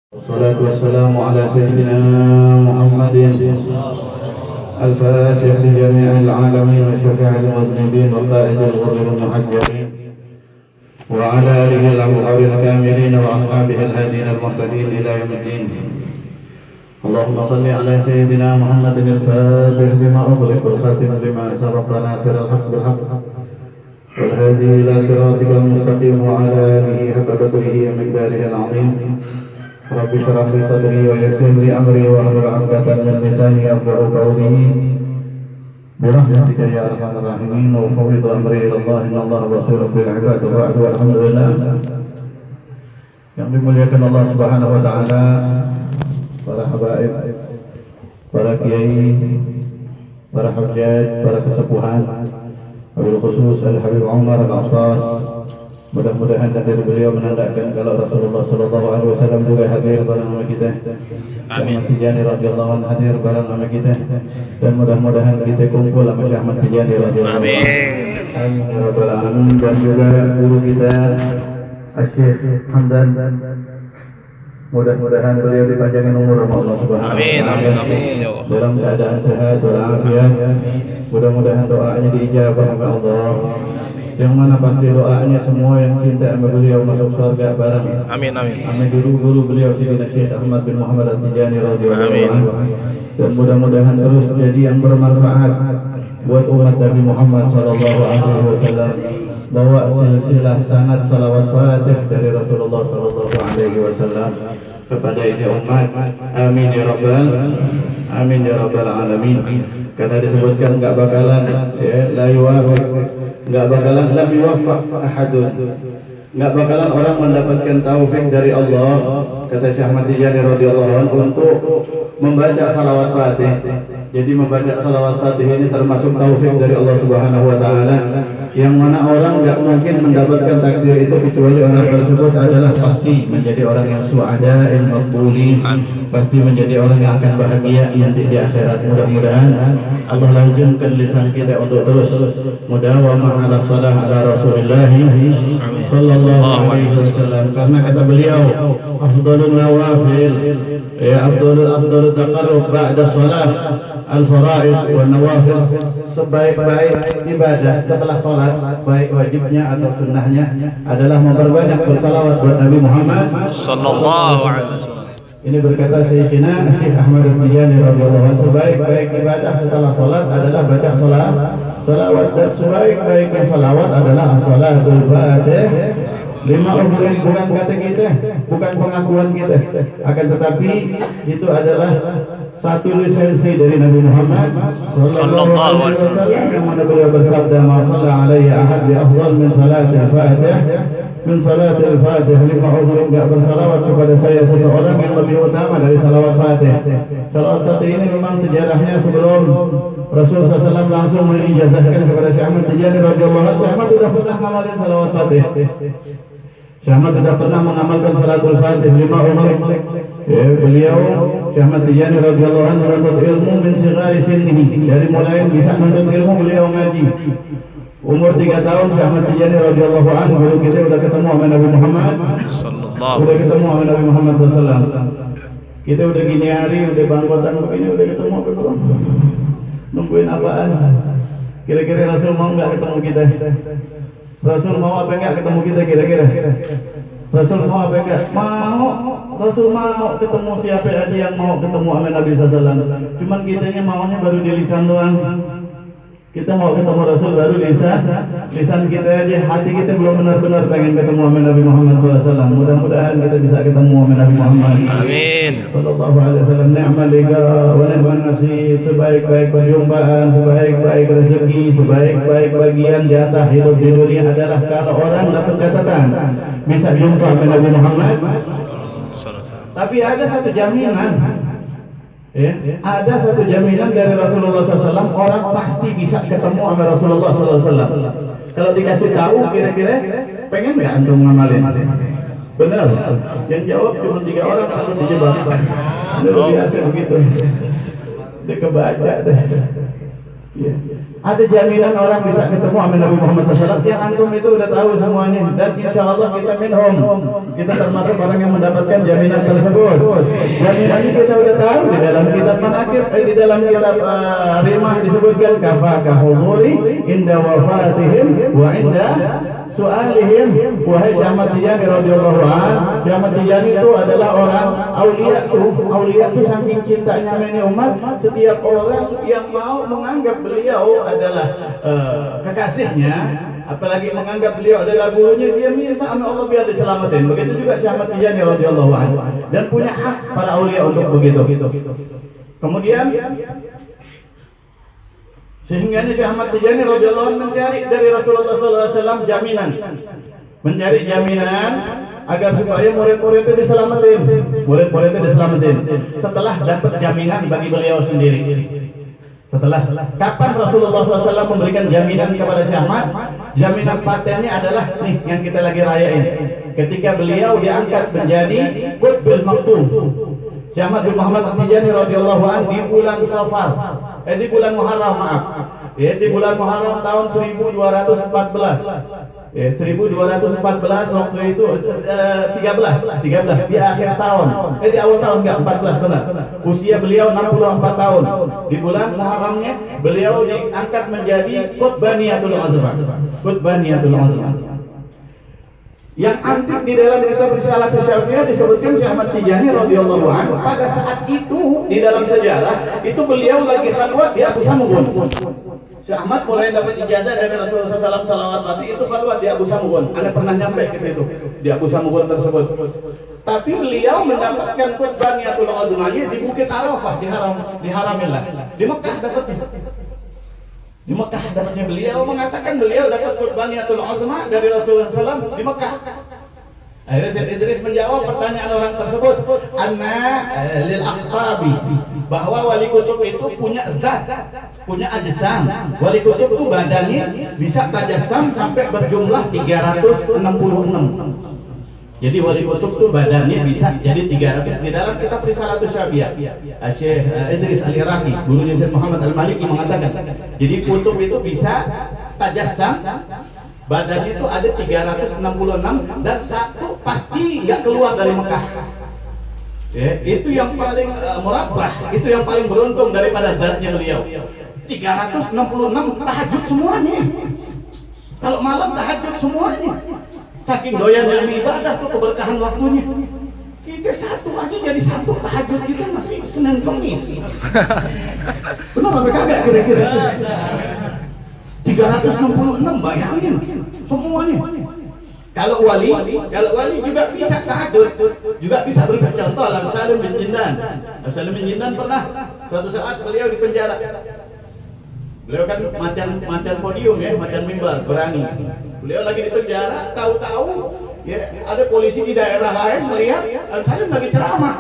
والصلاة والسلام على سيدنا محمد الفاتح لجميع العالمين وشفيع المذنبين وقائد الغر المحجلين وعلى آله الأبرار الكاملين وأصحابه الهادين المهتدين إلى يوم الدين. اللهم صل على سيدنا محمد الفاتح لما أغلق والخاتم لما سبق ناصر الحق بالحق والهادي إلى صراطك المستقيم وعلى آله حق قدره ومقداره العظيم. رب اشرح لي صدري ويسر لي أمري واحلل عقدة من لساني يفقهوا قولي برحمتك يا أرحم الراحمين. وفوض أمري إلى الله إن الله بصير بالعباد. وبعد والحمد لله. Yang dimuliakan Allah Subhanahu wa taala, para habaib, para kiai, para hujjaj, para kesepuhan, wabil khusus Al-Habib Umar Al-Attas. Mudah-mudahan hadir beliau menandakan kalau Rasulullah sallallahu alaihi wasallam juga hadir bareng sama kita. Amin. Ahmad Tijani radhiyallahu anhu hadir bareng sama kita, dan mudah-mudahan kita kumpul sama Syekh Ahmad Tijani radhiyallahu anhu. Amin ya rabbal alamin. Dan juga guru kita Syekh Hamdan, mudah-mudahan beliau dipanjangin umur sama Allah Subhanahu wa taala. Amin. Dalam keadaan sehat walafiat. Mudah-mudahan doanya diijabah oleh Allah. Yang mana pasti doanya semua yang cinta sama beliau masuk surga bareng. Amin amin. Amin. Guru beliau Sayyidina Syekh Ahmad bin Muhammad At-Tijani radhiyallahu anhu. Dan mudah-mudahan terus jadi yang bermanfaat buat umat Nabi Muhammad sallallahu alaihi wasallam. Bawa silsilah sanad salawat fatih dari Rasulullah sallallahu alaihi wasallam kepada ini umat. Amin ya rabbal alamin. Karena disebutkan enggak bakalan la yuwafiq, enggak bakalan lam yuwaffaq ahadun, enggak bakalan orang mendapatkan taufik dari Allah, kata Syekh Ahmad Tijani radhiyallahu anhu, untuk membaca salawat fatih. Jadi membaca salawat fatih ini termasuk taufik dari Allah Subhanahu wa taala, yang mana orang enggak mungkin mendapatkan takdir itu kecuali orang tersebut adalah pasti menjadi orang yang su'ada al-maqbulin, pasti menjadi orang yang akan bahagia nanti di akhirat. Mudah-mudahan Allah lazimkan lisan kita untuk terus mudawamah ala salah ala Rasulullah sallallahu alaihi wasallam, karena kata beliau afdhalun nawafil ya afdhalut taqarrub ba'da salat al-faraid wa nawafil, sebaik-baik ibadah setelah salat, baik wajibnya atau sunnahnya, adalah memperbanyak bersalawat buat Nabi Muhammad sallallahu alaihi wasallam. Ini berkata Syekhina Syekh Ahmad At-Tijani radhiyallahu anhu, sebaik-baik ibadah setelah salat adalah baca salawat, dan sebaik-baiknya salawat adalah as-salatul fatih lima umrin. Bukan kata kita, bukan pengakuan kita, akan tetapi itu adalah satu lisensi dari Nabi Muhammad sallallahu alaihi wasallam, yang mana beliau bersabda, "Ma shalla alaihi ahad bi afdal min salatil fatih." Min salatil fatih lima umrin, enggak bersalawat kepada saya seseorang yang lebih utama dari salawat fatih. Salawat fatih ini memang sejarahnya sebelum Rasulullah SAW langsung mengijazahkan kepada Syekh Ahmad Tijani radhiyallahu anhu, Syekh Ahmad sudah pernah ngamalin salawat fatih. Syekh Ahmad sudah pernah mengamalkan salatul fatih lima umrin. Beliau Syekh Ahmad Tijani radhiyallahu anhu menuntut ilmu min sighari sinnihi, dari mulai bisa menuntut ilmu beliau ngaji. Umur 3 tahun Syekh Ahmad Tijani radhiyallahu anhu, kita udah ketemu sama Nabi Muhammad sallallahu, udah ketemu sama Nabi Muhammad sallallahu. Kita udah gini hari, udah bangkotan begini, udah ketemu apa belum? Nungguin apaan? Kira-kira Rasul mau enggak ketemu kita? Rasul mau apa enggak ketemu kita kira-kira? Rasul mau apa enggak? Mau. Rasul mau ketemu siapa aja yang mau ketemu sama Nabi sallallahu. Cuman kitanya maunya baru di lisan doang. Kita mau ketemu Rasul baru lisan kita aja, hati kita belum benar-benar pengen ketemu sama Nabi Muhammad SAW. Mudah-mudahan kita bisa ketemu sama Nabi Muhammad. Amin. Sallallahu alaihi wasallam. Ni'mal liqa wa ni'man nasib. Sebaik-baik perjumpaan, sebaik-baik rezeki, sebaik-baik bagian jatah hidup di dunia adalah kalau orang dapat catatan bisa jumpa sama Nabi Muhammad. Tapi ada satu jaminan. Ada satu jaminan dari Rasulullah SAW, orang pasti bisa ketemu sama Rasulullah SAW. Kalau dikasih tahu kira-kira pengen nggak antum ngamalin? Benar. Yang jawab cuma 3 orang, lalu dijebak. Ada biasa begitu. Dia kebaca deh. Ada jaminan orang bisa ketemu sama Nabi Muhammad SAW yang antum itu udah tahu semuanya, dan insya Allah kita minhum, kita termasuk orang yang mendapatkan jaminan tersebut. Jaminannya kita udah tahu di dalam kitab manakib, di dalam kitab rimah disebutkan kafaka huduri inda wafatihim wa inda su'alihim. Wahai Syekh Ahmad Tijani radhiyallahu anhu, Syekh Ahmad Tijani itu adalah orang aulia tuh saking cintanya meni umat, setiap orang yang mau menganggap beliau adalah kekasihnya, apalagi menganggap beliau adalah gurunya, dia minta sama Allah biar diselamatin. Begitu juga Syekh Ahmad Tijani radhiyallahu anhu, dan punya hak para aulia untuk begitu. Kemudian sehingga Syekh Ahmad Tijani radhiyallahu anhu mencari dari Rasulullah SAW jaminan, mencari jaminan agar supaya murid-muridnya diselamatin, setelah dapat jaminan bagi beliau sendiri. Setelah kapan Rasulullah SAW memberikan jaminan kepada Syekh Ahmad? Jaminan patennya adalah nih yang kita lagi rayain, ketika beliau diangkat menjadi Qutbul Maktum. Syekh Ahmad bin Muhammad Tijani radhiyallahu anhu di bulan Safar, di bulan Muharram, di bulan Muharram tahun 1214. 1214 waktu itu 13 di akhir tahun, di awal tahun enggak, 14 benar. Usia beliau 64 tahun. Di bulan Muharramnya beliau diangkat menjadi Qutbaniyatul Uzma. Yang antik di dalam kitab Risalah Syafi'iyah disebutkan Syekh Ahmad Tijani radhiyallahu anhu pada saat itu di dalam sejarah itu beliau lagi khalwat di Abu Samugun. Syekh Ahmad mulai dapat ijazah dari Rasulullah SAW salawat mati itu khalwat di Abu Samugun. Anda pernah nyampe ke situ di Abu Samugun tersebut. Tapi beliau mendapatkan Qutbaniyatul Uzmanya di Bukit Arafah, di Haramillah. Di Mekah dapatnya. Di Mekah dapatnya, beliau mengatakan beliau dapat Qutbaniyatul Uzma dari Rasulullah SAW di Mekah. Akhirnya Syekh Idris menjawab pertanyaan orang tersebut, anna lil aqtabi, bahwa wali kutub itu punya zat, punya ajsam. Wali kutub itu badannya bisa tajassam sampai berjumlah 366. Jadi wali kutub tuh badannya bisa jadi 300. Di dalam kitab Risalah Syafi'iyah, Syekh Idris Al-Iraqi, gurunya Syekh Muhammad Al-Maliki mengatakan, jadi kutub itu bisa tajassam, badannya itu ada 366 dan satu pasti nggak keluar dari Mekah. Itu yang paling murabbah, itu yang paling beruntung daripada zatnya beliau. 366 tahajud semuanya. Kalau malam tahajud semuanya. Saking doyannya ibadah tuh keberkahan waktunya. Kita satu aja jadi satu tahajud kita masih Senin Kemis. Benar apa kagak kira-kira? 366 bayangin semuanya. Kalau wali juga bisa tahajud, juga bisa berbuat. Contoh Abu Salim bin Jindan pernah suatu saat beliau di penjara. Beliau kan macan podium ya, macan mimbar, berani. Beliau lagi di penjara, tahu-tahu ya ada polisi di daerah lain melihat Abu Salim lagi ceramah.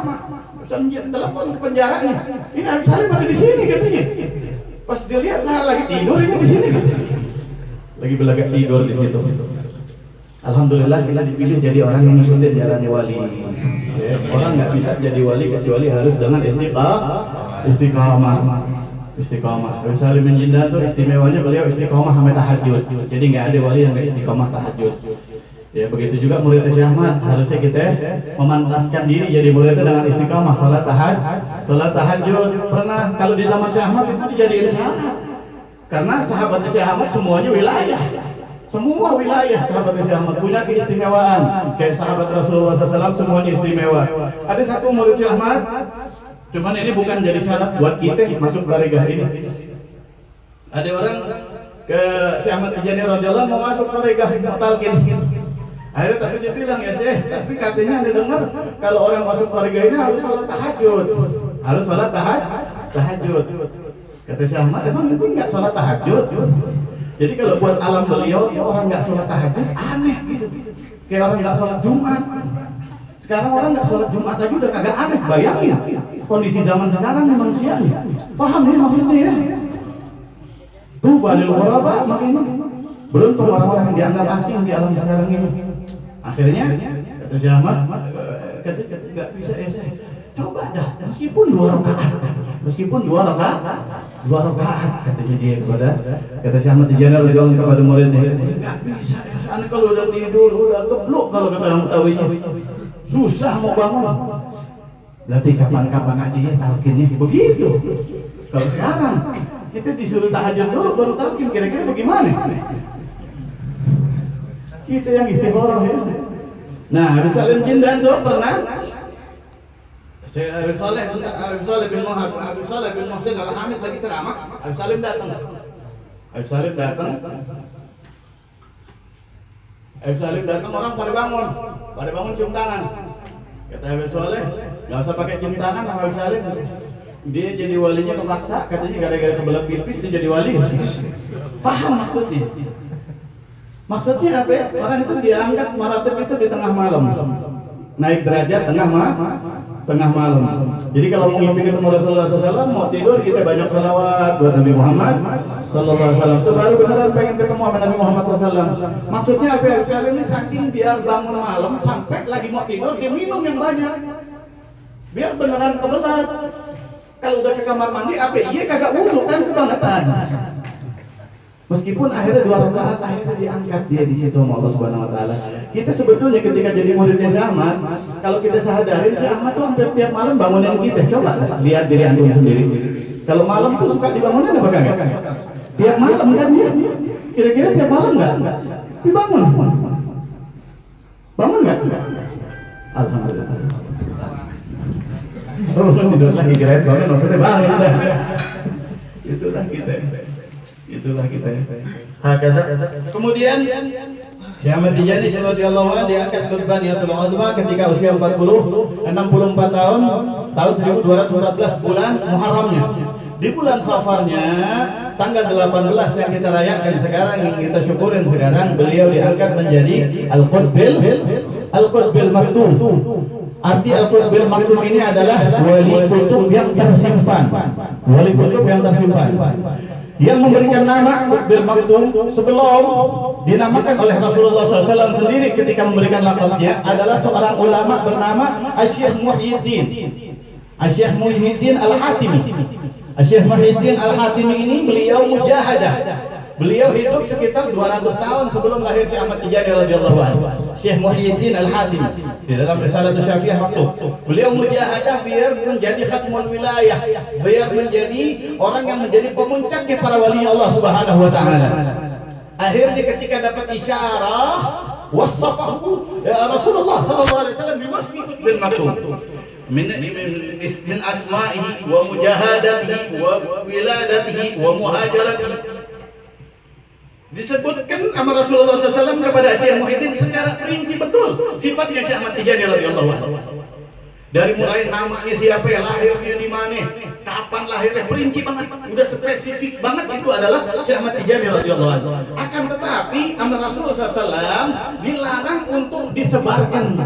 Abu Salim telepon ke penjaranya, ini Abu Salim ada di sini katanya. Pas dilihat, nah lagi tidur ini di sini katanya. Lagi belaga tidur di situ. Alhamdulillah kita dipilih jadi orang yang ngikutin jalannya wali. Ya, orang nggak bisa jadi wali kecuali harus dengan istiqamah. Abu Salim bin Jindan tuh istimewanya beliau istiqamah sampai tahajud. Jadi nggak ada wali yang nggak istiqamah tahajud. Ya begitu juga murid Syekh Ahmad, harusnya kita memantaskan diri jadi muridnya dengan istiqamah salat tahajud. Pernah kalau di zaman Syekh Ahmad itu dijadikan syarat. Karena sahabat Syekh Ahmad semuanya wilayah. Semua wilayah sahabat Syekh Ahmad punya keistimewaan. Kayak sahabat Rasulullah SAW semuanya istimewa. Ada satu murid Syekh Ahmad, cuman ini bukan jadi syarat buat kita masuk baregah ini. Ada orang ke Syekh Ahmad Tijani radhiyallahu anhu mau masuk baregah talqin. Akhirnya tapi dia bilang, ya Syekh, tapi katanya Anda dengar kalau orang masuk baregah ini harus salat tahajud. Harus salat tahajud. Kata Syekh Ahmad, emang itu enggak salat tahajud? Jadi kalau buat alam beliau itu orang enggak salat tahajud aneh gitu. Kayak orang enggak salat Jumat. Sekarang orang nggak sholat Jumat aja udah kagak aneh, bayangin kondisi zaman sekarang nih manusianya. Paham nih maksudnya ya? Tuh balil ghuraba, makanya beruntung orang-orang yang dianggap asing di alam sekarang ini. Akhirnya kata Syekh Ahmad, kata nggak bisa saya. Coba dah, meskipun 2 rakaat. Meskipun dua rakaat katanya dia kata Syekh Ahmad Tijani radhiyallahu anhu kepada muridnya, enggak bisa ya sana kalau udah tidur udah geblok kalau kata orang Betawinya, susah mau bangun. Berarti kapan-kapan aja ya talqinnya begitu. Kalau sekarang kita disuruh tahajud dulu baru talqin, kira-kira bagaimana? Kita yang istikharah ya. Nah, Habib Salim Jindan tuh pernah Habib Saleh bin Muhsin Al-Hamid lagi ceramah, Habib Salim datang. Habib Salim datang orang pada bangun cium tangan. Kata Habib Saleh, nggak usah pakai cium tangan sama Habib Salim. Dia jadi walinya kepaksa, katanya gara-gara kebelet pipis dia jadi wali. Paham maksudnya? Maksudnya apa ya? Orang itu diangkat maratib itu di tengah malam, naik derajat tengah malam. Jadi kalau mau mimpi ketemu Rasulullah SAW, mau tidur kita banyak salawat buat Nabi Muhammad SAW. Itu baru beneran pengen ketemu sama Nabi Muhammad SAW. Maksudnya apa ya? Ini saking biar bangun malam sampai lagi mau tidur dia minum yang banyak, biar beneran kebelat. Kalau udah ke kamar mandi apa? Iya kagak wudhu kan kebangetan. Meskipun akhirnya 2 rakaat akhirnya diangkat dia di situ sama Allah Subhanahu wa taala. Kita sebetulnya ketika jadi muridnya Syekh Ahmad, kalau kita sadarin Syekh Ahmad tuh hampir tiap malam bangunin kita. Coba lihat diri antum sendiri. Kalau malam tuh suka dibangunin apa kagak? Tiap malam kan ya? Kira-kira tiap malam enggak? Dibangun. Bangun enggak? Alhamdulillah. Oh, tidur lagi kirain bangun maksudnya bangun dah. Itulah kita ya. Kemudian Syekh Ahmad Tijani radhiyallahu anhu diangkat Qutbaniyatul Uzma ketika usia 64 tahun 1214 bulan Muharramnya. Di bulan Safarnya tanggal 18 yang kita rayakan sekarang, yang kita syukurin sekarang, beliau diangkat menjadi Al-Qutbil Maktum. Arti Al-Qutbil Maktum ini adalah wali kutub yang tersimpan. Yang memberikan nama Qutbil Maktum sebelum dinamakan oleh Rasulullah SAW sendiri ketika memberikan lakabnya adalah seorang ulama bernama Syekh Muhyiddin Al-Hatimi. Syekh Muhyiddin Al-Hatimi ini beliau mujahadah. Beliau hidup sekitar 200 tahun sebelum lahir Syekh Ahmad Tijani radhiyallahu anhu. Syekh Muhyiddin Al-Hatimi di dalam Risalah Syafi'iyah maktub. Beliau mujahadah biar menjadi khatmul wilayah, biar menjadi orang yang menjadi pemuncaknya para wali Allah Subhanahu wa taala. Akhirnya ketika dapat isyarah wasafahu Rasulullah sallallahu alaihi wasallam biwasfi Qutbil Maktum. Min asma'ihi wa mujahadatihi wa wiladatihi wa muhajaratihi. Disebutkan sama Rasulullah SAW kepada Syekh Muhyiddin secara rinci betul sifatnya Syekh Ahmad Tijani radhiyallahu anhu. Dari mulai namanya siapa, ya lahirnya di mana, kapan lahirnya, perinci banget, udah spesifik banget, itu adalah Syekh Ahmad Tijani radhiyallahu anhu. Akan tetapi sama Rasulullah SAW dilarang untuk disebarkan.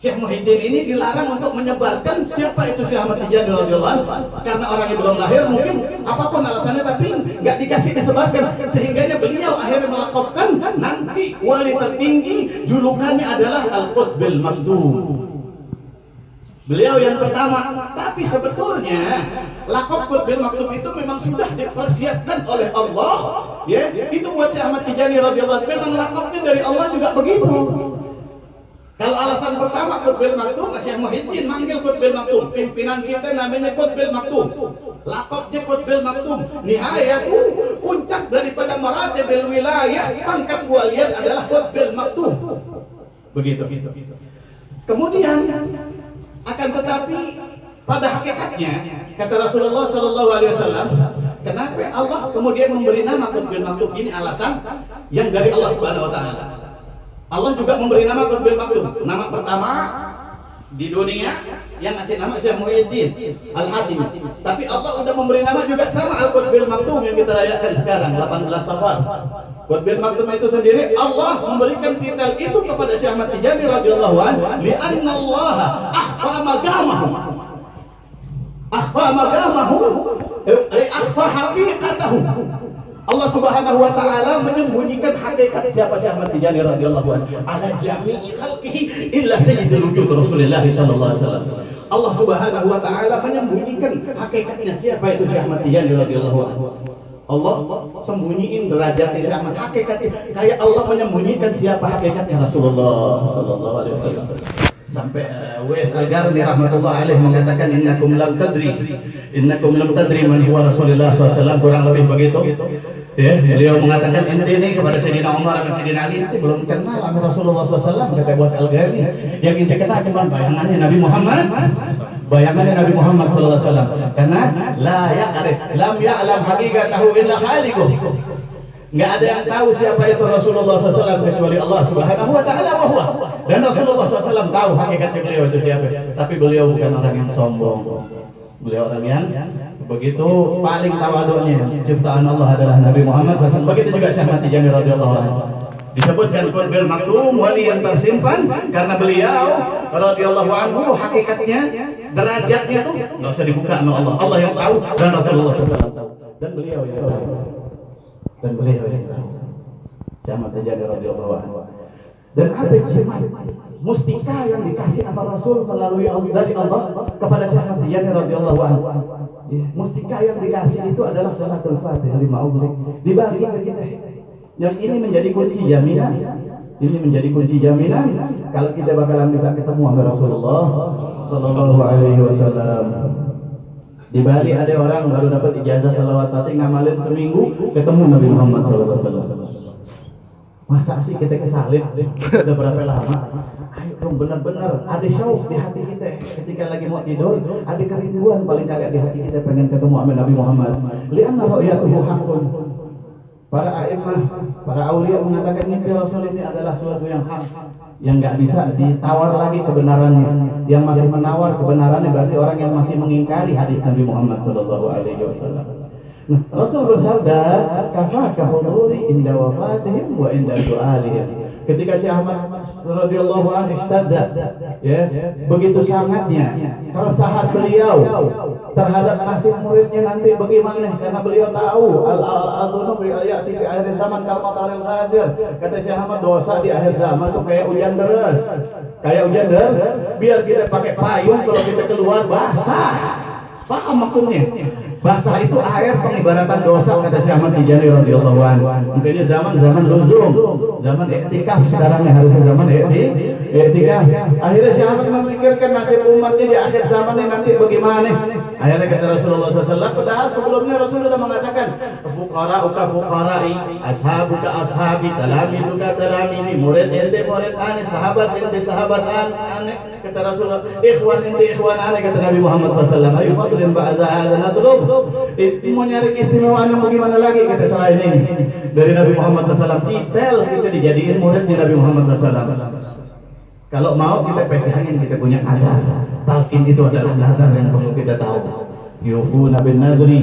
Syekh Muhyiddin ini dilarang untuk menyebarkan siapa itu Syekh Ahmad Tijani radhiyallahu anhu, karena orangnya belum lahir mungkin apapun alasannya, tapi nggak dikasih disebarkan, sehingganya beliau akhirnya melakopkan nanti wali tertinggi julukannya adalah Al-Qutbil Maktum. Beliau yang pertama, tapi sebetulnya lakop Qutbil Maktum itu memang sudah dipersiapkan oleh Allah, ya. Itu buat Syekh Ahmad Tijani radhiyallahu anhu, memang lakopnya dari Allah juga begitu. Kalau alasan pertama Qutbil Maktum, Syekh Muhyiddin manggil Qutbil Maktum, pimpinan kita namanya Qutbil Maktum, lakopnya Qutbil Maktum. Nihayatu, puncak daripada maratibul wilayah, pangkat walian adalah Qutbil Maktum. Begitu. Kemudian akan tetapi pada hakikatnya kata Rasulullah SAW, kenapa Allah kemudian memberi nama Qutbil Maktum? Ini alasan yang dari Allah Subhanahu wa taala. Allah juga memberi nama Qutbil Maktum. Nama pertama di dunia yang ngasih nama Syekh Muhyiddin Al-Hatimi. Tapi Allah udah memberi nama juga sama Al-Qutbil Maktum yang kita rayakan sekarang 18 Safar. Qutbil Maktum itu sendiri Allah memberikan titel itu kepada Syekh Ahmad Tijani radhiyallahu anhu, li'anna Allah akhfa magamahu. Akhfa magamahu, akhfa haqiqatahu. Allah Subhanahu wa taala menyembunyikan hakikat siapa Syekh Ahmad Tijani radhiyallahu anhu ala jami'i khalqihi illa sayyidul wujud Rasulullah sallallahu alaihi wasallam. Allah Subhanahu wa taala menyembunyikan hakikatnya siapa itu Syekh Ahmad Tijani radhiyallahu anhu. Allah sembunyiin derajatnya Syekh Ahmad, hakikatnya kayak Allah menyembunyikan siapa hakikatnya Rasulullah sallallahu alaihi wasallam. Sampai Uwais Al-Qarni rahmatullah alaih mengatakan innakum lam tadri man huwa Rasulullah SAW, kurang lebih begitu. Ya, beliau mengatakan inti ini kepada Sayyidina Umar dan Sayyidina Ali, inti belum kenal sama Rasulullah SAW, kata Uwais Al-Qarni. Yang inti kenal cuma bayangannya Nabi Muhammad. Bayangannya Nabi Muhammad SAW. Karena lam ya'lam haqiqatahu illa khaliquh. Nggak ada yang tahu siapa itu Rasulullah SAW kecuali Allah Subhanahu wa taala wa huwa. Dan Rasulullah SAW tahu hakikatnya beliau itu siapa. Tapi beliau bukan orang yang sombong. Beliau orang yang begitu paling tawadhu'nya. Ciptaan Allah adalah Nabi Muhammad SAW. Begitu juga Syekh Ahmad Tijani radhiyallahu anhu. Disebutkan bil maktum, wali yang tersimpan, karena beliau radhiyallahu anhu hakikatnya, derajatnya itu nggak usah dibuka sama Allah. Allah yang tahu dan Rasulullah SAW tahu. Dan beliau yang tahu. Dan beliau yang tahu. Syekh Ahmad Tijani radhiyallahu anhu. Dan ada jimat mustika yang dikasih sama Rasul melalui dari Allah kepada Syekh Ahmad Tijani radhiyallahu anhu. Mustika yang dikasih itu adalah salatul Fatihah 5 ublik dibagi ke kita. Yang ini menjadi kunci jaminan. Ini menjadi kunci jaminan kalau kita bakalan bisa ketemu sama Rasulullah sallallahu alaihi wasallam. Di Bali ada orang baru dapat ijazah salawat fatih ngamalin seminggu ketemu Nabi Muhammad sallallahu alaihi wasallam. Masa sih kita kesalib? Udah berapa lama? Ayo dong, benar-benar ada syauq di hati kita ketika lagi mau tidur, ada kerinduan paling kagak di hati kita pengen ketemu sama Nabi Muhammad. Li'anna ru'yatuhu haqqun. Para a'immah, para aulia mengatakan mimpi Rasul ini adalah suatu yang hak, yang nggak bisa ditawar lagi kebenarannya. Yang masih menawar kebenarannya berarti orang yang masih mengingkari hadis Nabi Muhammad sallallahu alaihi wasallam. Nah, Rasul bersabda, "Kafaka huduri inda wafatihim wa inda du'alihim." Ketika Syekh Ahmad radhiyallahu anhu istadda, ya, begitu sangatnya keresahan beliau terhadap nasib muridnya nanti bagaimana, karena beliau tahu al-adunu bi ayati fi akhir zaman kal mataril ghadir. Kata Syekh Ahmad, dosa di akhir zaman tuh kayak hujan deras. Kayak hujan deras, biar kita pakai payung kalau kita keluar basah. Paham maksudnya? Basah itu air pengibaratan dosa, kata Syekh Ahmad Tijani radhiyallahu anhu. Makanya zaman luzum, zaman i'tikaf sekarang harusnya zaman i'tikaf. Akhirnya Syekh Ahmad memikirkan nasib umatnya di akhir zaman ini nanti bagaimana. Akhirnya kata Rasulullah SAW, padahal sebelumnya Rasul sudah mengatakan, fuqara'uka fuqara'i, ashabuka ashabi, talamiduka talamidi, murid ente murid ane, sahabat ente sahabat ane. Kata Rasulullah, ikhwan ente ikhwan ane, kata Nabi Muhammad SAW. Ayu fadlin ba'da hadza natlub. Mau nyari keistimewaan yang bagaimana lagi kita selain ini dari Nabi Muhammad SAW. Titel kita dijadiin murid di Nabi Muhammad SAW. Kalau mau kita pegangin, kita punya adab. Talqin itu adalah nazar yang perlu kita tahu. Yufuna bin nadri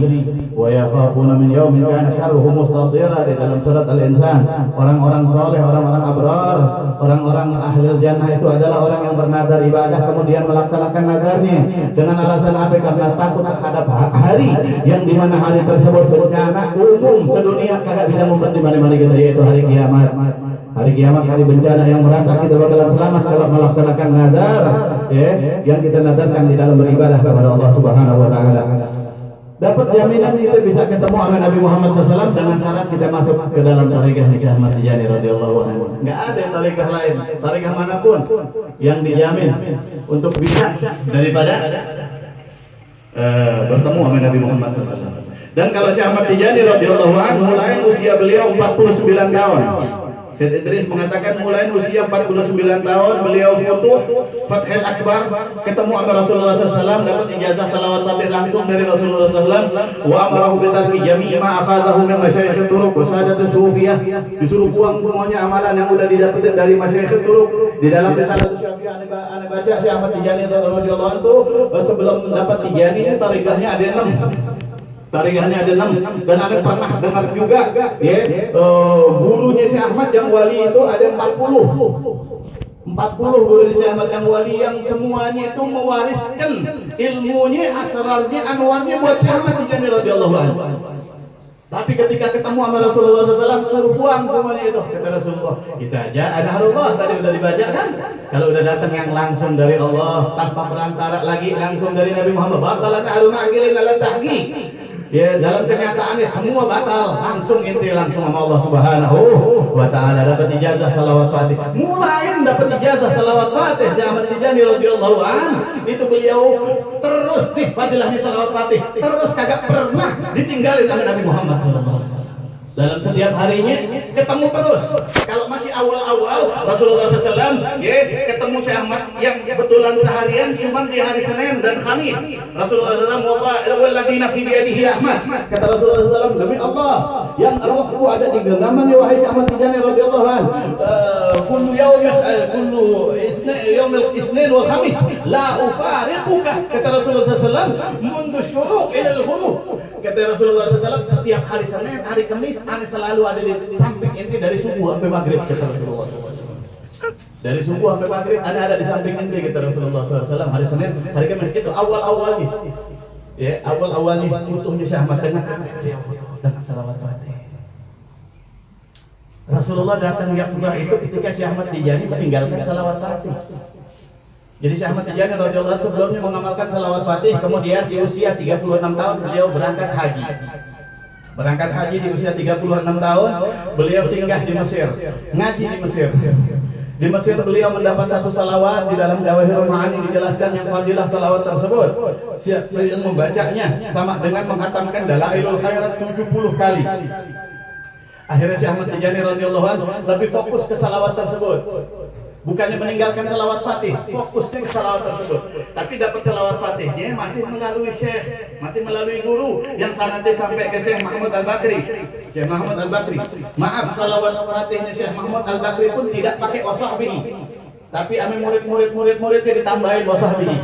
wa yakhafuna min yawmin kana syarruhu mustatira, di dalam surat Al-Insan. Orang-orang soleh, orang-orang abrar, orang-orang ahli jannah itu adalah orang yang bernazar ibadah kemudian melaksanakan nazarnya dengan alasan apa? Karena takut terhadap hari yang dimana hari tersebut bencana umum sedunia kagak bisa ngumpet di mana-mana kita, yaitu hari kiamat. Hari kiamat, hari bencana yang merata, kita bakalan selamat kalau melaksanakan nazar, ya, yang kita nazarkan di dalam beribadah kepada Allah Subhanahu wa taala. Dapat jaminan kita bisa ketemu sama Nabi Muhammad SAW dengan syarat kita masuk ke dalam tarekah Syekh Ahmad Tijani radhiyallahu anhu. Enggak ada tarekah lain, tarekah manapun yang dijamin untuk bisa daripada bertemu sama Nabi Muhammad SAW. Dan kalau Syekh Ahmad Tijani radhiyallahu anhu mulai usia beliau 49 tahun. Syekh Idris mengatakan mulai usia 49 tahun beliau Fathul Akbar, ketemu sama Rasulullah SAW, dapat ijazah salawat fatih langsung dari Rasulullah SAW. Wa amarahu bi tarki jami'i ma akhadahu min masyayikh turuq wa saadatus sufiyah, disuruh buang semuanya amalan yang udah didapetin dari masyayikh turuq. Di dalam Risalatus Syafi'iyah ane baca Syekh Ahmad Tijani radhiyallahu anhu sebelum dapat Tijani ini tarikahnya ada 6. Tarikahnya ada 6, dan ada pernah dengar juga ya, gurunya Syekh Ahmad yang wali itu ada 40 gurunya Syekh Ahmad yang wali, yang semuanya itu mewariskan ilmunya, asrarnya, anwarnya buat Syekh Ahmad Tijani radhiyallahu anhu. Tapi ketika ketemu sama Rasulullah SAW, suruh buang semuanya itu. Kata Rasulullah, kita aja ada Allah tadi udah dibaca kan? Kalau udah datang yang langsung dari Allah, tanpa perantara lagi, langsung dari Nabi Muhammad, batalan ahlu ma'gilin ala tahqiq. Ya, dalam kenyataannya semua batal, langsung inti langsung sama Allah Subhanahu wa Ta'ala. Dapat ijazah salawat fatih, mulai dapat ijazah salawat fatih. Syekh Ahmad Tijani radhiyallahu an, itu beliau terus nih fadilahnya salawat fatih, terus kagak pernah ditinggalin sama Nabi Muhammad sallallahu alaihi wasallam. Dalam setiap harinya ketemu terus. Kalau masih awal-awal Rasulullah SAW ketemu Syekh Ahmad yang kebetulan seharian cuma di hari Senin dan Kamis. Rasulullah SAW, "Walladzi nafsi biyadihi Ahmad." Kata Rasulullah SAW, demi Allah yang rohku ada di genggamannya wahai Syekh Ahmad Tijani radhiyallahu anhu. Kullu yaumil itsnin wal khamis la ufariquka. Kata Rasulullah SAW, "Mundu syuruq ila al-ghurub." Kata Rasulullah SAW, setiap hari Senin, hari Kamis, ana selalu ada di samping inti dari subuh sampai maghrib. Kata Rasulullah SAW, dari subuh sampai maghrib ada di samping inti. Kata Rasulullah SAW, hari Senin, hari Kamis. Itu awal-awalnya, ya awal-awalnya butuhnya Syekh Ahmad dengan apa? Beliau butuh dengan salawat fatih. Rasulullah datang yakbah itu ketika Syekh Ahmad Tijani meninggalkan salawat fatih. Jadi Syekh Ahmad Tijani radhiyallahu anhu sebelumnya mengamalkan salawat fatih, kemudian di usia 36 tahun beliau berangkat haji. Berangkat haji di usia 36 tahun, beliau singgah di Mesir, ngaji di Mesir. Di Mesir beliau mendapat satu salawat. Di dalam Jawahirul Ma'ani dijelaskan yang fadilah salawat tersebut, siapa yang membacanya sama dengan menghatamkan Dalailul Khairat 70 kali. Akhirnya Syekh Ahmad Tijani radhiyallahu anhu lebih fokus ke salawat tersebut. Bukannya meninggalkan salawat fatih, fokusnya ke salawat tersebut. Tapi dapat salawat fatihnya masih melalui syekh, masih melalui guru yang sanadnya sampai ke Syekh Mahmud Al-Bakri. Syekh Mahmud Al-Bakri. Maaf, salawat fatihnya Syekh Mahmud Al-Bakri pun tidak pakai wasahbihi. Tapi amin murid-muridnya ditambahin wasahbihi.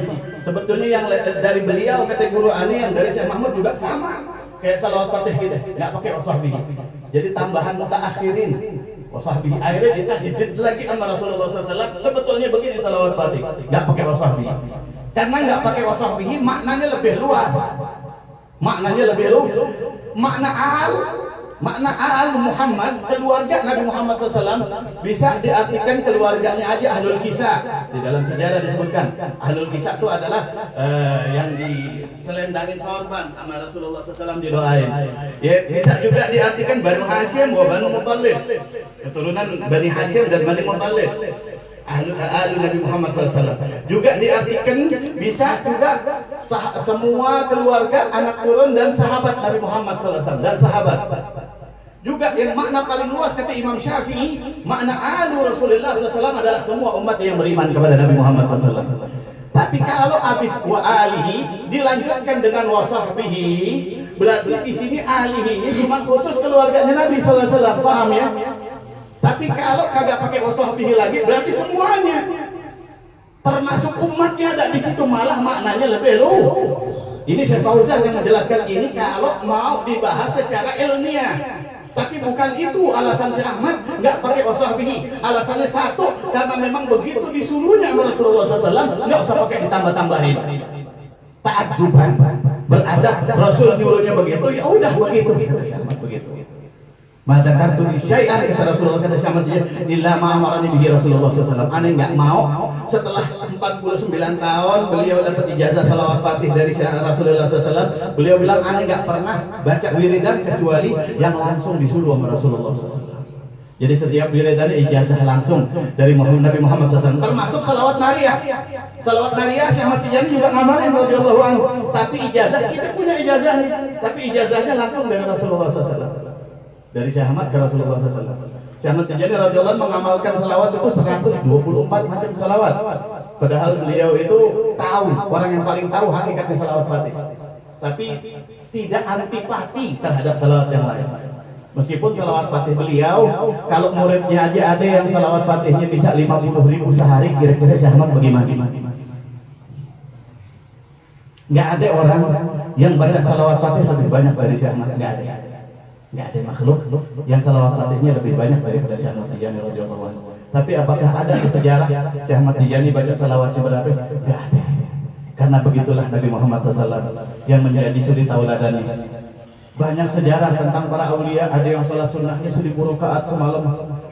Sebetulnya yang dari beliau kata guru ani yang dari Syekh Mahmud juga sama kayak salawat fatih kita, nggak pakai wasahbihi. Jadi tambahan mutaakhirin. Wasahbihi, akhirnya ditajdid lagi sama Rasulullah SAW. Sebetulnya begini salawat fatih, nggak pakai wasahbihi. Karena nggak pakai wasahbihi maknanya lebih luas. Maknanya lebih luas. Makna al Muhammad, keluarga Nabi Muhammad SAW bisa diartikan keluarganya aja ahlul kisah. Di dalam sejarah disebutkan ahlul kisah itu adalah yang diselendangin sorban sama Rasulullah SAW didoain. Ya, bisa juga diartikan Banu Hashim wa Banu Muttalib, keturunan Bani Hashim dan Bani Muttalib. Ahlu Nabi Muhammad SAW juga diartikan bisa juga semua keluarga, anak turun dan sahabat Nabi Muhammad SAW dan sahabat. Juga yang makna paling luas kata Imam Syafi'i, makna ahlu Rasulullah SAW adalah semua umat yang beriman kepada Nabi Muhammad SAW. Tapi kalau habis wa alihi dilanjutkan dengan wasahbihi, berarti di sini alihi cuma khusus keluarganya Nabi SAW, paham ya? Tapi kalau kagak pakai wasahbihi lagi, berarti semuanya, termasuk umatnya ada di situ, malah maknanya lebih luas. Ini Syekh Fauzan yang menjelaskan ini kalau mau dibahas secara ilmiah. Tapi bukan itu alasan Syekh Ahmad nggak pakai wasahbihi. Alasannya satu, karena memang begitu disuruhnya sama Rasulullah SAW, nggak usah pakai ditambah-tambahin. Ta'adzuban, beradab, Rasul nyuruhnya begitu, ya udah begitu. Syekh Ahmad begitu. Maka kartu syai'an kata Rasulullah kata Syekh Ahmad illa ma'amarani bihi Rasulullah SAW. Aneh nggak mau setelah 49 tahun beliau dapat ijazah salawat fatih dari Rasulullah SAW. Beliau bilang aneh nggak pernah baca wiridan kecuali yang langsung disuruh sama Rasulullah SAW. Jadi setiap wiridan ijazah langsung dari Nabi Muhammad SAW. Termasuk salawat nariyah. Salawat nariyah Syekh Ahmad Tijani juga ngamalin radhiyallahu anhu. Tapi ijazah kita punya ijazahnya. Tapi ijazahnya langsung dari Rasulullah SAW. Dari Syekh Ahmad ke Rasulullah SAW. Syekh Ahmad Tijani radhiyallahu anhu mengamalkan salawat itu 124 macam salawat. Padahal beliau itu tahu, orang yang paling tahu hakikatnya salawat fatih. Tapi tidak antipati terhadap salawat yang lain. Meskipun salawat fatih beliau, kalau muridnya aja ada yang salawat fatihnya bisa 50.000 sehari, kira-kira Syekh Ahmad bagaimana? Nggak ada orang yang baca salawat fatih lebih banyak dari Syekh Ahmad, nggak ada. Nggak ada makhluk yang salawat fatihnya lebih banyak daripada Syekh Ahmad Tijani radhiyallahu anhu. Tapi apakah ada di sejarah Syekh Ahmad Tijani baca salawatnya berapa? Nggak ada. Karena begitulah Nabi Muhammad SAW yang menjadi suri tauladannya. Banyak sejarah tentang para aulia, ada yang sholat sunnahnya 1000 rakaat semalam,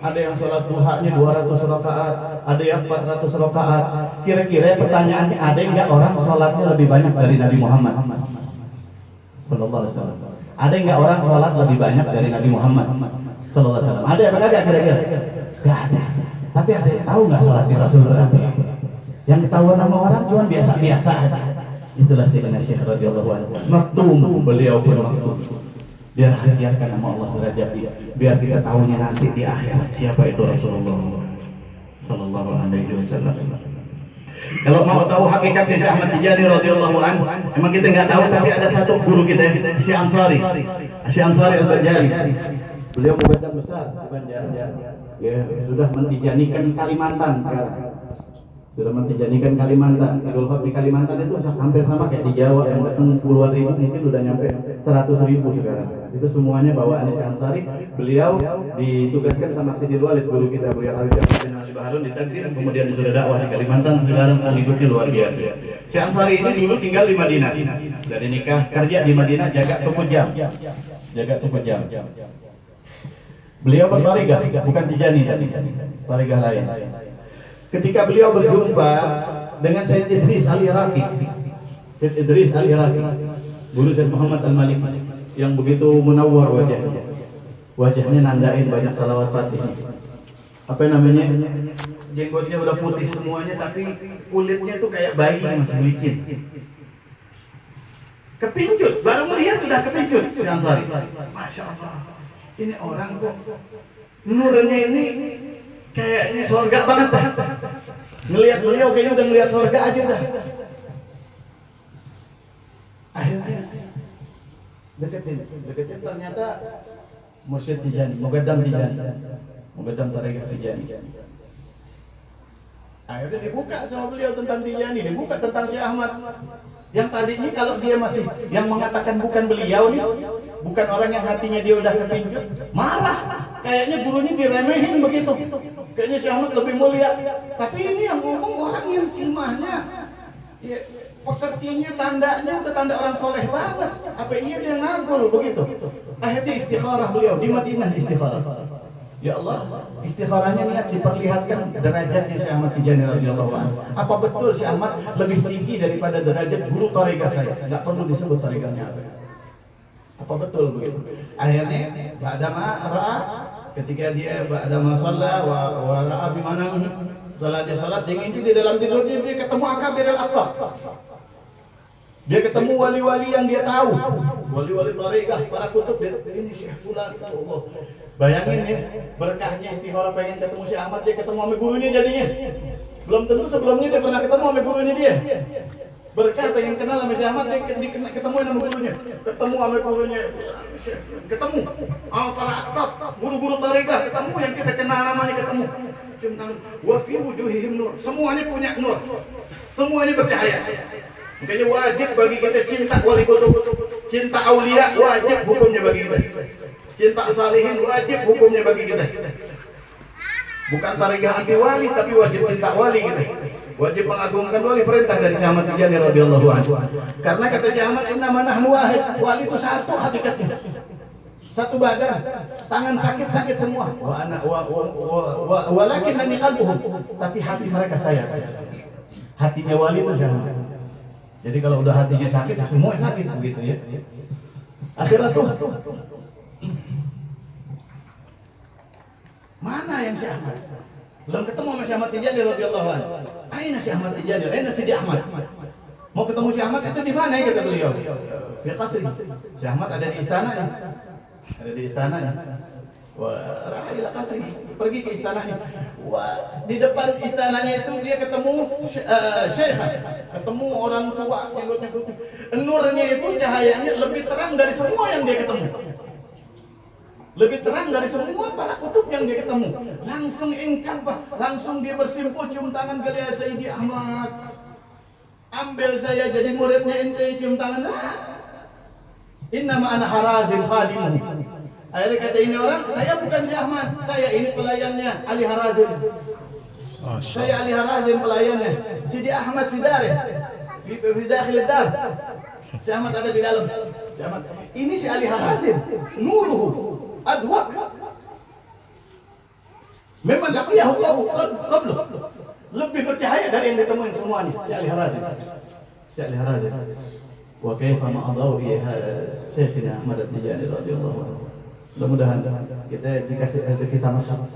ada yang sholat duhanya 200 rakaat, ada yang 400 rakaat. Kira-kira pertanyaannya, ada enggak orang sholatnya lebih banyak dari Nabi Muhammad sallallahu alaihi wasallam? Ada enggak orang sholat lebih banyak dari Nabi Muhammad sallallahu alaihi wasallam? Ada apa enggak kira-kira? Enggak ada. Tapi ada yang tahu enggak sholatnya Rasul berapa? Yang ketahuan sama orang cuma biasa-biasa aja. Itulah Sayyidina Syekh radhiyallahu anhu. Maktum, beliau pun maktum. Dia rahasiakan nama Allah derajatnya, biar kita tahunya nanti di akhirat siapa itu Rasulullah sallallahu alaihi wasallam. Kalau mau tahu hakikatnya Syekh Ahmad Tijani radhiyallahu anhu, memang kita nggak tahu, tapi ada satu guru kita, Syekh Ansari Al-Bajali. Beliau mubaddal besar di Banjar. Ya, sudah mentijanikan Kalimantan sekarang. Sudah mentijanikan Kalimantan. Idul Fitri di Kalimantan itu hampir sama kayak di Jawa, yang datang puluhan ribu, mungkin udah nyampe 100.000 sekarang. Itu semuanya bawaannya Syekh Ansari. Beliau ditugaskan sama Sidil Walid, guru kita, Buya Habib bin Ali Baharun, ditakdir, kemudian disuruh dakwah di Kalimantan. Sekarang pengikutnya luar biasa. Syekh Ansari ini dulu tinggal di Madinah. Dari nikah kerja di Madinah, jaga toko jam. Beliau bertaregah, bukan Tijani, taregah lain. Ketika beliau berjumpa dengan Sayyid Idris Al-Iraqi, guru Sayyid Muhammad Al-Maliki, yang begitu munawwar wajahnya nandain banyak salawat fatih. Apa namanya? Jenggotnya udah putih semuanya, tapi kulitnya tuh kayak bayi masih licin. Kepincut, baru melihat sudah kepincut. Syekh Ansari, Masya Allah, ini orang kok nurnya ini kayaknya surga banget dah. Ngelihat beliau kayaknya udah ngelihat surga aja dah. Akhirnya deketin ternyata mursyid Tijani, mugaddam taregah Tijani. Akhirnya dibuka sama beliau tentang Tijani, dibuka tentang Syekh Ahmad. Yang tadinya kalau dia masih yang mengatakan bukan beliau nih, bukan orang yang hatinya dia udah kepincut, marah. Kayaknya gurunya diremehin begitu. Kayaknya Syekh Ahmad lebih mulia. Tapi ini yang ngomong orang yang simahnya, ya, pekertinya, tandanya udah tanda orang soleh banget. Apa iya dia nganggur begitu? Akhirnya istikharah beliau di Madinah, istikharah. Ya Allah, istikharahnya niat diperlihatkan derajatnya Syekh Ahmad Tijani radhiyallahu anhu. Apa betul Syekh Ahmad lebih tinggi daripada derajat guru taregah saya? Enggak perlu disebut taregahnya apa betul begitu? Akhirnya ba'dama ra'a, ketika dia ba'dama shalla wa ra'a fi manamihi, setelah dia salat di dalam tidurnya dia ketemu Akabir al-Aqtab. Dia ketemu wali-wali yang dia tahu, wali-wali taregah, para kutub. Ini Syekh Fulan, Allah. Bayangin ya, berkahnya istikharah pengen ketemu Syekh Ahmad, dia ketemu sama gurunya jadinya. Belum tentu sebelumnya dia pernah ketemu sama gurunya dia. Berkah pengen kenal sama Syekh Ahmad, dia ketemu sama gurunya. Ketemu sama gurunya, ketemu sama para aktab, guru-guru taregah, ketemu yang kita kenal namanya, ketemu. Tentang wa fi wujuhihim nur, semuanya punya nur. Semuanya bercahaya. Makanya wajib bagi kita cinta wali kutub, cinta aulia wajib hukumnya bagi kita. Cinta salihin wajib hukumnya bagi kita. Bukan taregah anti wali, tapi wajib cinta wali kita. Wajib mengagungkan wali, perintah dari Syekh Ahmad Tijani radhiyallahu anhu. Karena kata Syekh Ahmad, innama nahnu wahid, wali itu satu hakikatnya. Satu badan, tangan sakit semua. Walakin nani qalbuhum, tapi hati mereka saya. Hatinya wali itu Syekh Ahmad. Jadi kalau udah hatinya sakit, semua sakit begitu ya. Akhirat tuh mana yang Syekh Ahmad? Belum ketemu sama Syekh Ahmad Tijani radhiyallahu anhu. Aina Syekh Ahmad Tijani? Aina Sidi Ahmad? Mau ketemu Syekh Ahmad itu di mana ya, kata beliau? Di qasri. Syekh Ahmad ada di istananya. Wah, rahil qasri. Pergi ke istananya. Wah, di depan istananya itu dia ketemu syekh. Ketemu orang tua, jenggotnya putih. Nurnya itu cahayanya lebih terang dari semua yang dia ketemu. Lebih terang dari semua para kutub yang dia ketemu. Langsung ingkar, langsung dia bersimpuh, cium tangan gelia Sayyidi Ahmad. Ambil saya jadi muridnya ente, cium tangan. Innama ana Harazim khadimuhu. Akhirnya kata ini orang, saya bukan Syekh Ahmad, saya ini pelayannya Ali Harazim. Saya Ali Harazim pelayannya. Sidi Ahmad fi darih, fi dakhil dar. Syekh Ahmad ada di dalam. Syekh Ahmad. Ini si Ali Harazim, nuruhu adwa. Memang laqiyahu qablu. Lebih bercahaya dari yang ditemuin semuanya. Si Ali Harazim. Syekh Ali Harazim. Wa kaifa ma adawi Syekhina Ahmad At-Tijani radhiyallahu anhu. Mudah-mudahan kita dikasih rezeki kita masuk.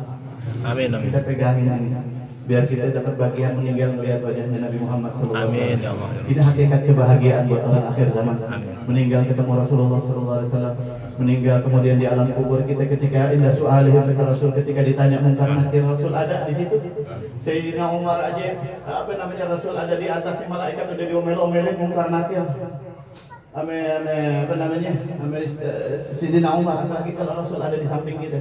Amin, amin. Kita pegangin ini biar kita dapat bagian meninggal melihat wajahnya Nabi Muhammad sallallahu alaihi wasallam. Amin ya Allah. Ini hakikat kebahagiaan buat orang akhir zaman. Amin. Meninggal ketemu Rasulullah sallallahu alaihi wasallam. Meninggal kemudian di alam kubur kita ketika indah su'alihim kata Rasul ketika ditanya Munkar Nakir, Rasul ada di situ. Sayyidina Umar aja Rasul ada di atasnya, malaikat udah diomel-omelin Munkar Nakir. Sayyidina Umar, apalagi kalau Rasul ada di samping kita.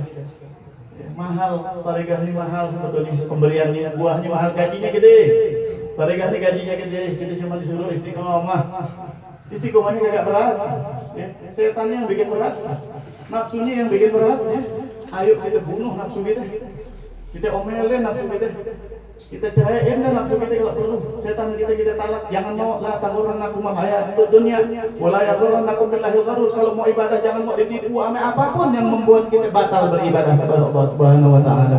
Mahal, tarekah ini mahal sebetulnya, pembeliannya, buahnya mahal, gajinya gede. Tarekah ini gajinya gede, kita cuma disuruh istiqomah. Istiqomahnya agak berat. Ya. Setannya yang bikin berat, nafsunya yang bikin berat. Ya. Ayo kita bunuh nafsu kita. Kita omelin nafsu kita. Kita cerain kan nafsu kita kalau perlu. Setan kita talak. Jangan mau la taghurrannakum al-hayat dunya wala yaghurrannakum billahil gharur. Kalau mau ibadah jangan mau ditipu ame apapun yang membuat kita batal beribadah kepada Allah Subhanahu wa taala.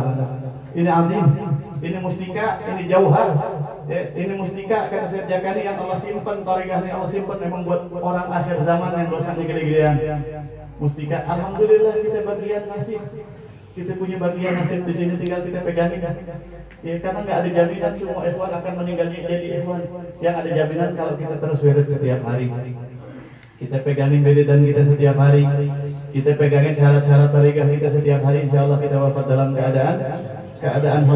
Ini azim, ini mustika, ini jauhar. Ini mustika kata Syekh Jakani yang Allah simpan, tarekah ini Allah simpan memang buat orang akhir zaman yang dosanya gede-gedean. Mustika, alhamdulillah kita bagian nasib. Kita punya bagian nasib di sini, tinggal kita pegangin kan. Ya karena nggak ada jaminan semua ikhwan akan meninggal jadi ikhwan. Yang ada jaminan kalau kita terus wirid setiap hari. Kita pegangin wiridan kita setiap hari. Kita pegangin syarat-syarat tarekah kita setiap hari. Insyaallah kita wafat dalam keadaan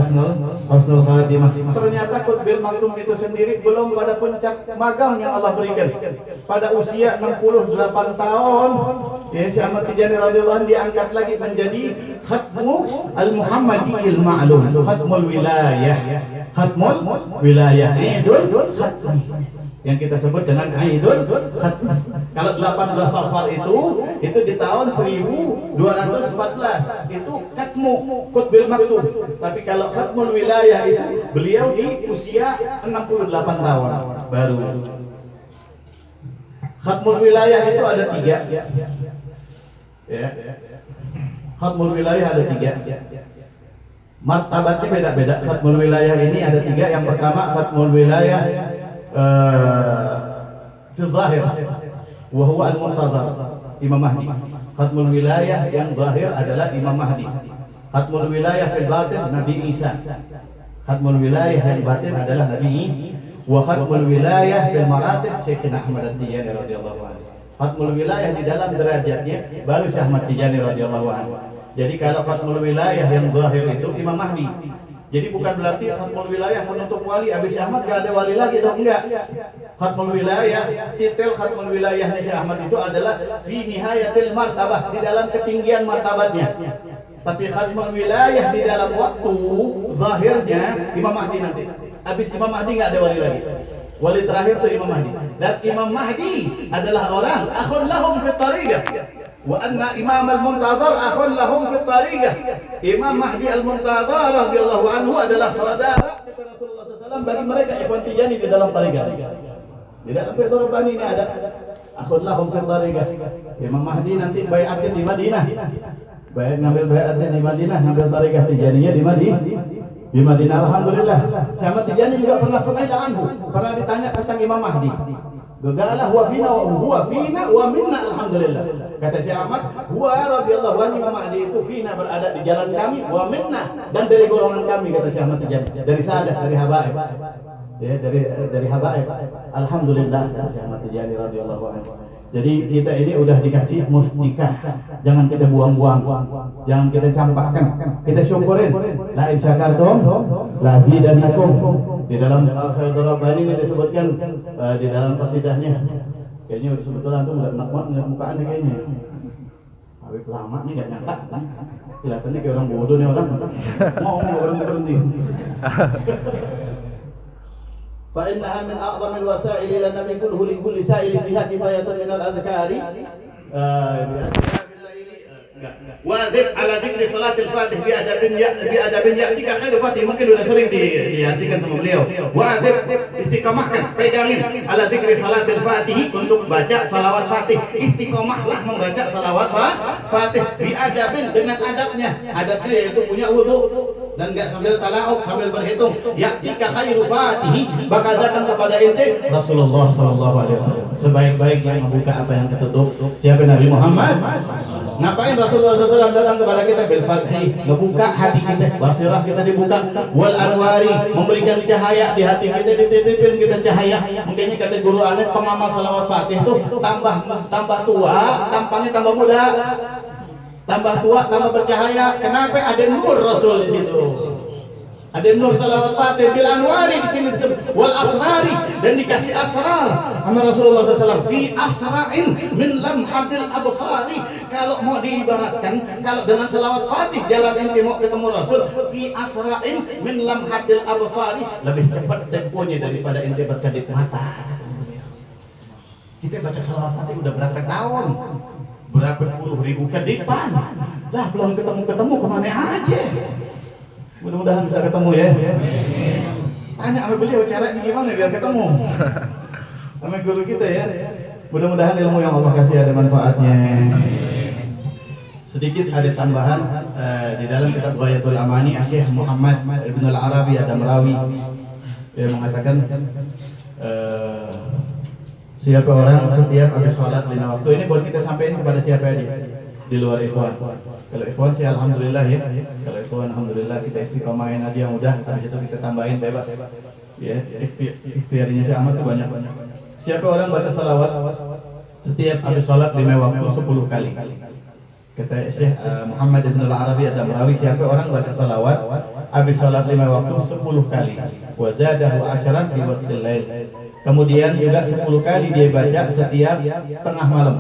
husnul khatimah. Ternyata Qutbil Maktum itu sendiri belum pada puncak magang yang Allah berikan. Pada usia 68 tahun, ya Syekh Ahmad Tijani radhiyallahu anhu diangkat lagi menjadi Khatmu al-Muhammadiyil Ma'lum, Khatmul Wilayah. Khatmul Wilayah, Idul Khatmi. Yang kita sebut dengan Aidul Khatmi. Kalau 18 Safar itu di tahun 1214 itu Khatmu Qutbil Maktum. Tapi kalau Khatmul Wilayah itu beliau di usia 68 tahun baru. Khatmul Wilayah itu ada 3. Ya. Khatmul Wilayah ada 3. Martabatnya beda-beda. Khatmul Wilayah ini ada 3. Yang pertama Khatmul Wilayah fi zahir wa huwa al-muntazar Imam Mahdi. Khatmul Wilayah yang zahir adalah Imam Mahdi. Khatmul Wilayah fil batin Nabi Isa. Khatmul Wilayah yang batin adalah Nabi. Wa khatmul wilayah fil maratib Syekhina Ahmad At-Tijani radhiyallahu anhu. Khatmul wilayah di dalam derajatnya baru Syekh Ahmad Tijani radhiyallahu anhu. Jadi kalau khatmul wilayah yang zahir itu Imam Mahdi. Jadi bukan berarti khatmul wilayah menutup wali, habis Syekh Ahmad gak ada wali lagi, dong enggak. Khatmul wilayah, titel khatmul wilayahnya Syekh Ahmad itu adalah fi nihayatil martabah, di dalam ketinggian martabatnya. Tapi khatmul wilayah di dalam waktu zahirnya Imam Mahdi nanti. Habis Imam Mahdi nggak ada wali lagi. Wali terakhir itu Imam Mahdi. Dan Imam Mahdi adalah orang akhun lahum fi tariqah. Wa anna Imam al-Muntazar akhun lahum fi tariqah. Imam Mahdi al-Muntazar radhiyallahu anhu adalah saudara kata Rasulullah SAW bagi mereka ikhwan Tijani di dalam tariqah. Di dalam Fiqh Rabbani ini ada akhun lahum fi tariqah. Imam Mahdi nanti bai'atnya di Madinah. Baik ngambil bai'atnya di Madinah, ngambil tariqah Tijaninya di Madinah. Alhamdulillah. Syekh Ahmad Tijani juga pernah pernah ditanya tentang Imam Mahdi. Gagalah huwa fina wa minna alhamdulillah. Kata Syekh Ahmad, huwa radhiyallahu anhu Imam Mahdi itu fina berada di jalan kami wa minna dan dari golongan kami kata Syekh Ahmad Tijani. Dari sahadat, dari habaib. Ya, dari habaib. Alhamdulillah kata Syekh Ahmad Tijani radhiyallahu anhu. Jadi kita ini udah dikasih mustika, jangan kita buang-buang, jangan kita campakkan, kita syukurin. La in syakartum la zidannakum. Di dalam Fiqh Rabbani ini disebutkan di dalam qasidahnya. Kayaknya udah sebetulnya antum enggak enak banget ngeliat mukaannya kayaknya. Habib lama nih enggak nyangka. Kelihatannya kayak orang bodoh nih orang. Ngomong orang berhenti. Fa innaha min a'zamil wasaili lan yakul kulli sa'ili fiha kifayatun min al-adhkari. Wadzib ala dzikri salatil fatih bi adabin ya'tika khairu fatih. Mungkin udah sering diartikan sama beliau. Wadzib, istiqomahkan, pegangin ala dzikri salatil fatih, untuk baca salawat fatih. Istiqomahlah membaca salawat fatih bi adabin, dengan adabnya. Adabnya yaitu punya wudu dan enggak sambil talauk, sambil berhitung. Ya'tika khairu fatih, bakal datang kepada ente Rasulullah sallallahu alaihi wasallam sebaik-baik yang membuka apa yang tertutup. Siapa? Nabi Muhammad. Ngapain Rasulullah SAW datang kepada kita? Bil fathi, ngebuka hati kita, basirah kita dibuka, wal anwari, memberikan cahaya di hati kita, dititipin kita cahaya. Makanya kata guru aneh, pengamal salawat fatih itu tambah tua, tampangnya tambah muda, tambah tua, tambah bercahaya. Kenapa? Ada nur Rasul di situ. Ada nur salawat fatih bil anwari, di sini disebut wal asrari, dan dikasih asrar sama Rasulullah SAW. Fi asra'in min lamhatil absari. Kalau mau diibaratkan, kalau dengan salawat fatih jalan inti mau ketemu Rasul, fi asra'in min lamhatil absari, lebih cepat temponya daripada inti berkedip mata. Kita baca salawat fatih udah berapa tahun? Berapa puluh ribu kedipan? Lah belum ketemu kemana aja? Mudah-mudahan bisa ketemu ya. Tanya sama beliau caranya gimana biar ketemu sama guru kita ya. Mudah-mudahan ilmu yang Allah kasih ada manfaatnya. Sedikit ada tambahan di dalam kitab Ghayatul Amani, Syekh Muhammad Ibn Al-Arabi Ad-Damrawi yang mengatakan siapa orang setiap habis sholat 5 waktu. Ini buat kita sampaikan kepada siapa aja di luar ikhwan. Kalau ikhwan sih alhamdulillah ya. Kalau ikhwan alhamdulillah kita istiqomahin aja yang udah, habis itu kita tambahin bebas. Ya, ikhtiarnya sih amat tuh banyak. Siapa orang baca salawat setiap habis sholat 5 waktu 10 kali. Kata Syekh Muhammad Ibn Al-Arabi Ad-Damrawi, siapa orang baca salawat habis sholat 5 waktu 10 kali. Wa zadahu asyaran fi wastil lail. Kemudian juga 10 kali dia baca setiap tengah malam.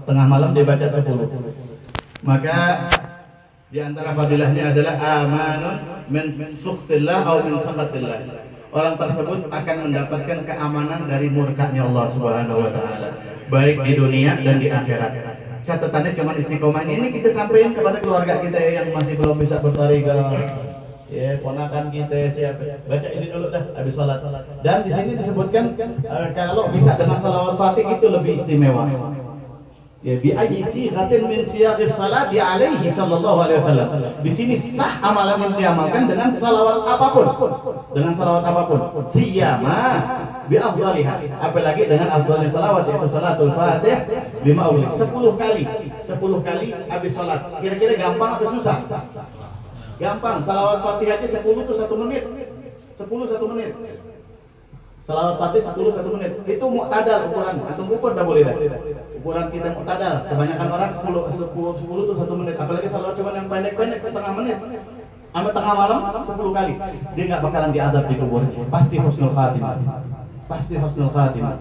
Tengah malam dia baca 10. Maka di antara fadilahnya adalah amanun min sukhtillah atau min sakhatillah. Orang tersebut akan mendapatkan keamanan dari murkanya Allah Subhanahu wa taala, baik di dunia dan di akhirat. Catatannya cuma istiqomah ini kita sampaikan kepada keluarga kita yang masih belum bisa bertariqah. Ya, ponakan kita siapa? Baca ini dulu dah habis salat. Dan di sini disebutkan kalau bisa dengan salawat fatih itu lebih istimewa. Ya, bi ayyi sighatin min siyaqis salati alaihi sallallahu alaihi wasallam. Di sini sah amalan yang diamalkan dengan salawat apapun. Dengan salawat apapun. Siyama bi afdaliha. Apalagi dengan afdalnya salawat yaitu salatul fatih 5 ulit 10 kali. 10 kali habis salat. Kira-kira gampang atau susah? Gampang. Salawat fatih aja 10 tuh 1 menit. 10 1 menit. Salawat fatih 10 1 menit. Itu mu'tadal ukuran. Antum ukur dah boleh dah. Ukuran kita mu'tadal. Kebanyakan orang 10 tuh 1 menit. Apalagi salawat cuma yang pendek-pendek setengah menit. Sama tengah malam 10 kali. Dia enggak bakalan diadab di kuburnya. Pasti husnul khatimah. Pasti husnul khatimah.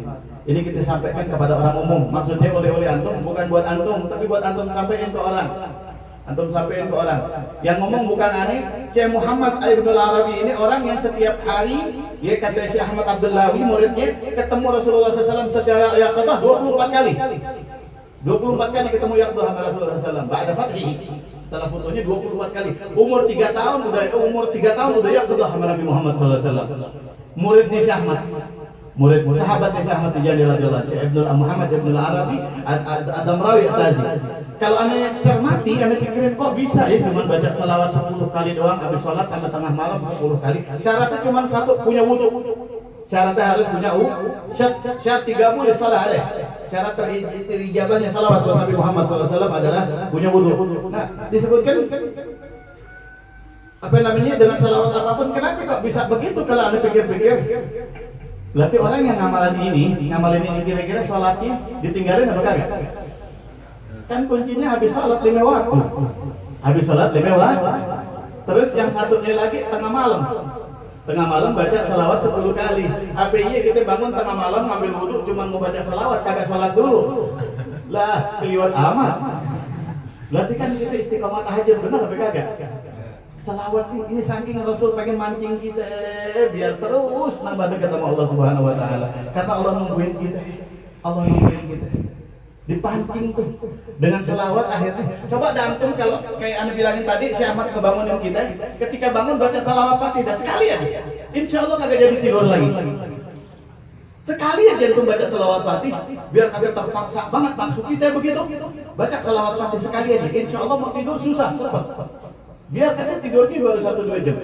Ini kita sampaikan kepada orang umum. Maksudnya oleh antum, bukan buat antum, tapi buat antum sampaikan ke orang. Antum sampaikan ke orang. Yang ngomong bukan aneh. Syekh Muhammad Ibn Al-Arabi ini orang yang setiap hari, dia kata Syekh Ahmad Abdullahi muridnya, ketemu Rasulullah SAW secara yaqadah 24 kali. 24 kali ketemu yaqadah sama Rasulullah SAW. Ba'da fathi. Setelah fotonya 24 kali. Umur 3 tahun udah yaqadah sama Nabi Muhammad SAW. Muridnya Syekh Ahmad. Murid sahabatnya Syekh Ahmad Tijani radhiyallahu anhu, Syekh Muhammad Ibn Al-Arabi Ad-Damrawi At-Tazi. Kalau aneh cermati, aneh pikirin kok bisa ya cuma baca salawat 10 kali doang habis sholat sama tengah malam 10 kali. Syaratnya cuma satu, punya wudu. Syaratnya harus punya syarat 30 salah alaih. Syarat terijabahnya salawat buat Nabi Muhammad SAW adalah punya wudu. Nah, disebutkan apa namanya dengan salawat apapun. Kenapa kok bisa begitu kalau aneh pikir-pikir? Berarti orang yang ngamalin ini kira-kira sholatnya ditinggalin apa kagak? Kan kuncinya habis sholat 5 waktu. Habis sholat 5 waktu. Terus yang satunya lagi tengah malam. Tengah malam baca salawat 10 kali. API kita bangun tengah malam ngambil wudhu cuma mau baca salawat, kagak sholat dulu. Lah, keliwat amat. Berarti kan kita istiqomah tahajud, benar apa kagak? Salawat ini saking Rasul pengen mancing kita biar terus nambah dekat sama Allah Subhanahu wa taala. Karena Allah nungguin kita. Allah nungguin kita. dipancing tuh dengan selawat akhirnya. Coba antum kalau kayak anda bilangin tadi, si Ahmad ngebangunin kita, ketika bangun baca salawat Fatihah sekali aja, insya Allah kagak jadi tidur lagi. Sekali aja antum baca salawat Fatihah, biar kagak terpaksa banget maksud kita begitu. Baca salawat Fatihah sekali aja, insya Allah mau tidur susah, cepat. Biar kata tidurnya baru 1-2 jam.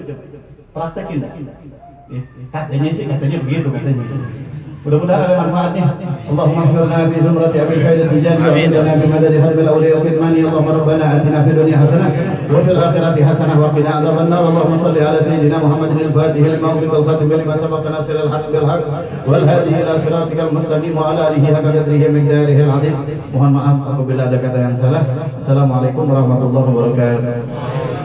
Praktekin. Katanya begitu katanya. Mudah-mudahan ada manfaatnya. Allahumma ihfirna fi zumrati abil khair al-tijani wa akhidna bi madadi hadbil awliya wa khidmani. Allahumma rabbana atina fid dunya hasanah wa fil akhirati hasanah wa qina adzaban nar. Allahumma shalli ala sayyidina Muhammadin al-fatih lima ughliqa al-khatim lima sabaqa nasir al-haq bil haq wal hadi ila siratikal mustaqim wa ala alihi haqqa qadrihi miqdarihi al-azim. Mohon maaf apabila ada kata yang salah. Assalamualaikum warahmatullahi wabarakatuh.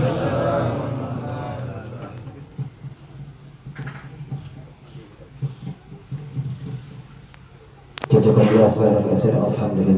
Jazakallahu khairan katsiran. Alhamdulillah.